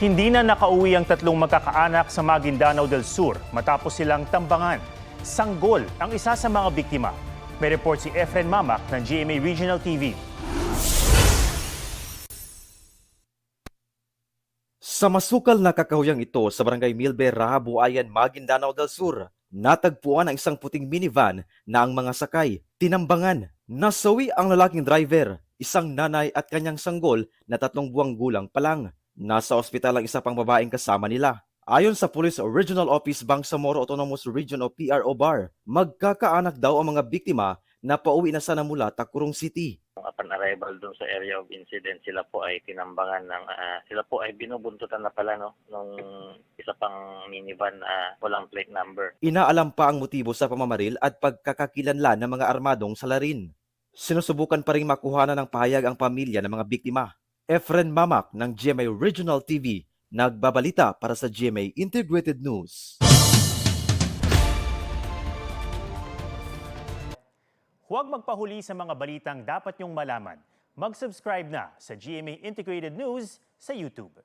Hindi na nakauwi ang tatlong magkakaanak sa Maguindanao del Sur matapos silang tambangan. Sanggol ang isa sa mga biktima. May report si Efren Mamak ng GMA Regional TV. Sa masukal na kakahuyang ito sa Barangay Milbe, Rahabuayan, Maguindanao del Sur, natagpuan ang isang puting minivan na ang mga sakay tinambangan. Nasawi ang lalaking driver, isang nanay at kanyang sanggol na 3 buwang gulang pa lang. Nasa ospital ang isa pang babaeng kasama nila. Ayon sa Police Regional Office Bangsamoro Autonomous Region o PRO BAR, magkakaanak daw ang mga biktima na pauwi na sana mula Tacurong City. Upon arrival doon sa area of incident, sila po ay tinambangan ng sila po ay binubuntutan na pala nung isa pang minivan na walang plate number. Inaalam pa ang motibo sa pamamaril at pagkakakilanlan ng mga armadong salarin. Sinusubukan pa ring makuhanan ng pahayag ang pamilya ng mga biktima. Efren Mamak ng GMA Regional TV, nagbabalita para sa GMA Integrated News. Huwag magpahuli sa mga balitang dapat niyong malaman. Mag-subscribe na sa GMA Integrated News sa YouTube.